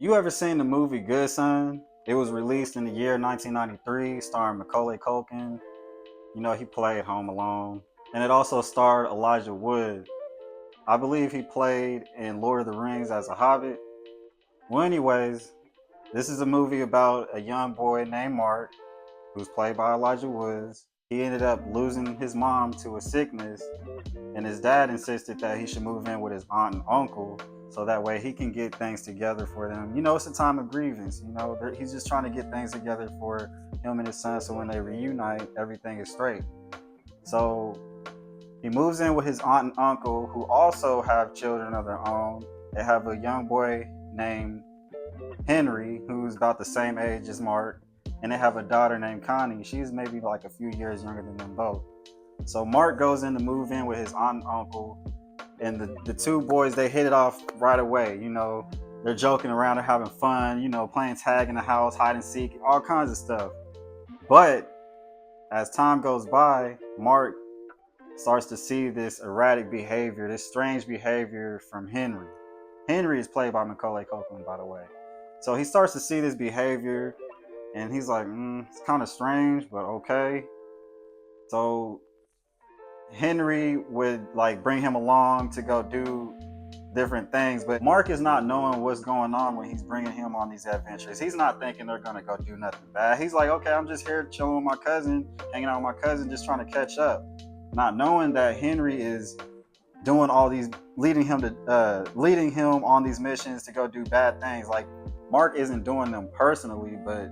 You ever seen the movie Good Son? It was released in the year 1993, starring Macaulay Culkin. You know, he played Home Alone. And it also starred Elijah Wood. I believe he played in Lord of the Rings as a hobbit. Well, anyways, this is a movie about a young boy named Mark, who's played by Elijah Woods. He ended up losing his mom to a sickness, and his dad insisted that he should move in with his aunt and uncle so that way he can get things together for them. You know, it's a time of grievance. You know, he's just trying to get things together for him and his son so when they reunite, everything is straight. So he moves in with his aunt and uncle who also have children of their own. They have a young boy named Henry who's about the same age as Mark, and they have a daughter named Connie. She's maybe like a few years younger than them both. So Mark goes in to move in with his aunt and uncle, and the two boys, they hit it off right away. You know, they're joking around, they're having fun, you know, playing tag in the house, hide and seek, all kinds of stuff. But as time goes by, Mark starts to see this erratic behavior, this strange behavior from Henry. Henry is played by Macaulay Culkin, by the way. So he starts to see this behavior, and he's like, it's kind of strange, but okay. So Henry would like bring him along to go do different things, but Mark is not knowing what's going on when he's bringing him on these adventures. He's not thinking they're gonna go do nothing bad. He's like, okay, I'm just here chilling with my cousin, hanging out with my cousin, just trying to catch up, not knowing that Henry is doing all these, leading him on these missions to go do bad things. Like Mark isn't doing them personally, but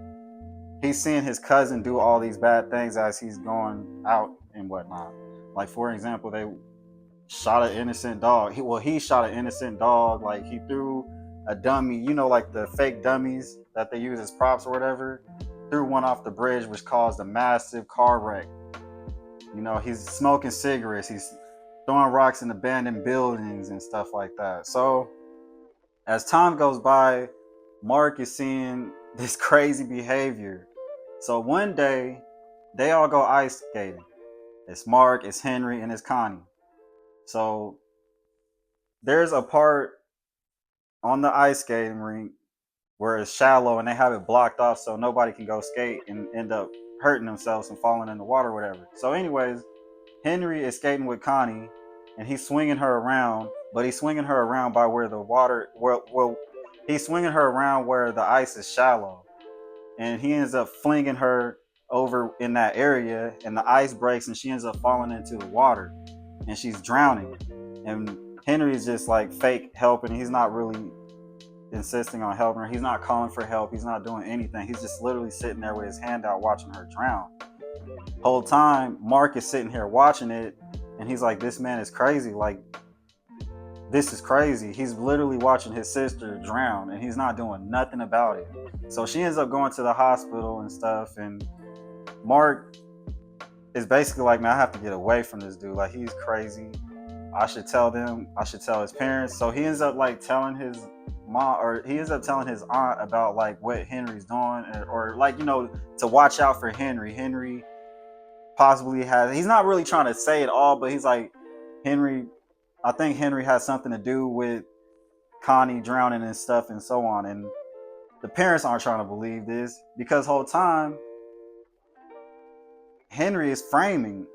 he's seeing his cousin do all these bad things as he's going out and whatnot. Like for example, they shot an innocent dog. He shot an innocent dog. Like he threw a dummy, you know, like the fake dummies that they use as props or whatever. Threw one off the bridge, which caused a massive car wreck. You know, he's smoking cigarettes. He's throwing rocks in abandoned buildings and stuff like that. So as time goes by, Mark is seeing this crazy behavior. So one day, they all go ice skating. It's Mark, it's Henry, and it's Connie. So there's a part on the ice skating rink where it's shallow and they have it blocked off so nobody can go skate and end up hurting themselves and falling in the water or whatever. So, anyways, Henry is skating with Connie and he's swinging her around, but he's swinging her around by where the water, well, he's swinging her around where the ice is shallow, and he ends up flinging her over in that area, and the ice breaks and she ends up falling into the water and she's drowning. And Henry's just like fake helping. He's not really insisting on helping her. He's not calling for help. He's not doing anything. He's just literally sitting there with his hand out watching her drown. Whole time Mark is sitting here watching it, and he's like, this man is crazy. Like, this is crazy. He's literally watching his sister drown and he's not doing nothing about it. So she ends up going to the hospital and stuff, and Mark is basically like, man, I have to get away from this dude. Like, he's crazy. I should tell them. I should tell his parents. So he ends up like telling his mom, or he ends up telling his aunt about like what Henry's doing, or like, you know, to watch out for Henry. Henry possibly has. He's not really trying to say it all, but he's like, Henry. I think Henry has something to do with Connie drowning and stuff and so on. And the parents aren't trying to believe this because whole time Henry is framing.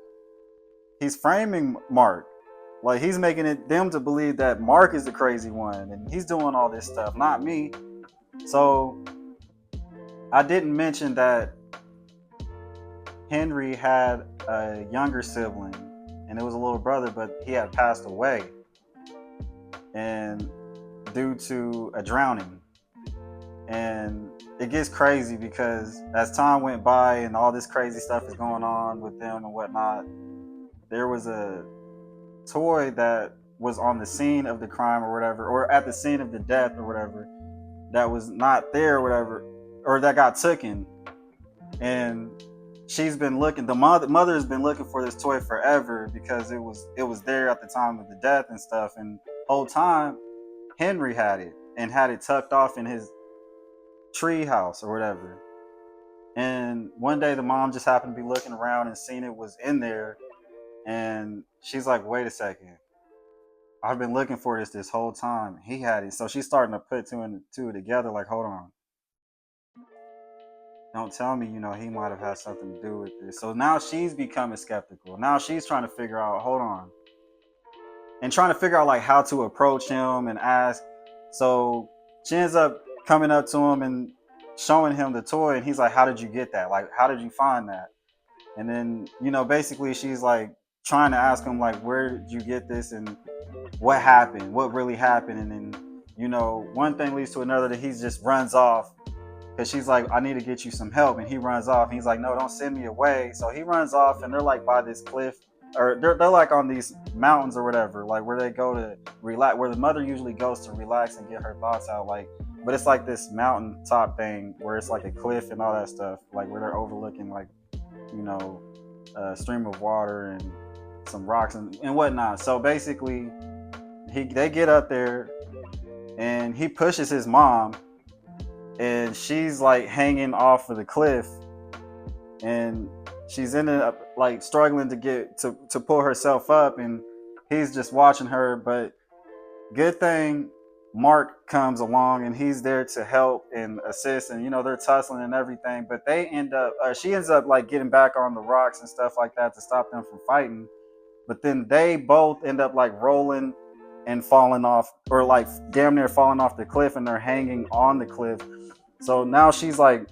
He's framing Mark. Like he's making it them to believe that Mark is the crazy one and he's doing all this stuff, not me. So I didn't mention that Henry had a younger sibling and it was a little brother, but he had passed away and due to a drowning. And it gets crazy because as time went by and all this crazy stuff is going on with them and whatnot, there was a toy that was on the scene of the crime or whatever, or at the scene of the death or whatever, that was not there or whatever, or that got taken. And she's been looking. The mother has been looking for this toy forever because it was there at the time of the death and stuff. And whole time Henry had it and had it tucked off in his tree house or whatever. And one day the mom just happened to be looking around and seen it was in there, and she's like, wait a second, I've been looking for this whole time. He had it. So she's starting to put two and two together. Like, hold on. Don't tell me, he might have had something to do with this. So now she's becoming skeptical. Now she's trying to figure out, hold on, and trying to figure out like how to approach him and ask. So she ends up coming up to him and showing him the toy, and he's like, "How did you get that? Like, how did you find that?" And then, basically she's like trying to ask him like, "Where did you get this and what happened? What really happened?" And then, one thing leads to another that he just runs off because she's like, "I need to get you some help," and he runs off. And he's like, "No, don't send me away." So he runs off, and they're like by this cliff, or they're like on these mountains or whatever, like where they go to relax, where the mother usually goes to relax and get her thoughts out. Like, but it's like this mountain top thing where it's like a cliff and all that stuff, like where they're overlooking like, you know, a stream of water and some rocks and whatnot. So basically, they get up there, and he pushes his mom, and she's like hanging off of the cliff, and she's ended up like struggling to get to pull herself up, and he's just watching her. But good thing Mark comes along, and he's there to help and assist, and they're tussling and everything. But they end up she ends up like getting back on the rocks and stuff like that to stop them from fighting. But then they both end up like rolling and falling off, or like damn near falling off the cliff, and they're hanging on the cliff. So now she's like,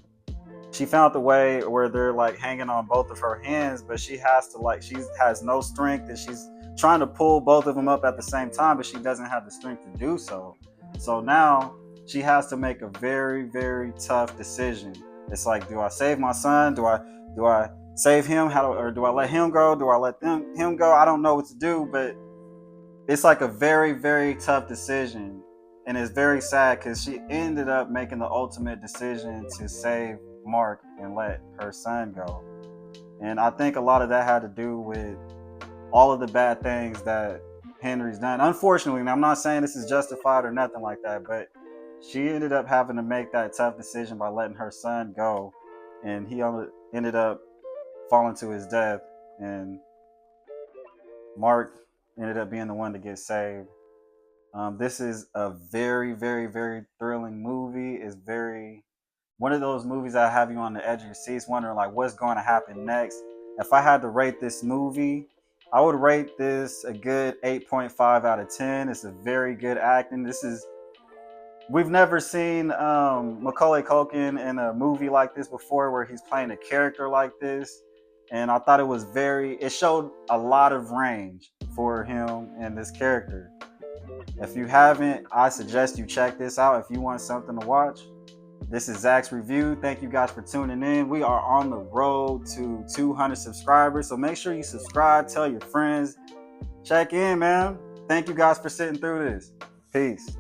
she found the way where they're like hanging on both of her hands, but she has to like, she has no strength, and she's trying to pull both of them up at the same time, but she doesn't have the strength to do so. So now she has to make a very, very tough decision. It's like, do I save my son? Do I save him? Or do I let him go? Do I let him go? I don't know what to do, but it's like a very, very tough decision. And it's very sad because she ended up making the ultimate decision to save Mark and let her son go. And I think a lot of that had to do with all of the bad things that Henry's done. Unfortunately, I'm not saying this is justified or nothing like that, but she ended up having to make that tough decision by letting her son go. And he ended up falling to his death. And Mark ended up being the one to get saved. This is a very, very, very thrilling movie. It's very one of those movies that have you on the edge of your seats, wondering like what's going to happen next. If I had to rate this movie, I would rate this a good 8.5 out of 10. It's a very good acting. We've never seen Macaulay Culkin in a movie like this before, where he's playing a character like this. And I thought it showed a lot of range for him and this character. If you haven't, I suggest you check this out if you want something to watch. This is Zach's Review. Thank you guys for tuning in. We are on the road to 200 subscribers, so make sure you subscribe, tell your friends, check in, man. Thank you guys for sitting through this. Peace.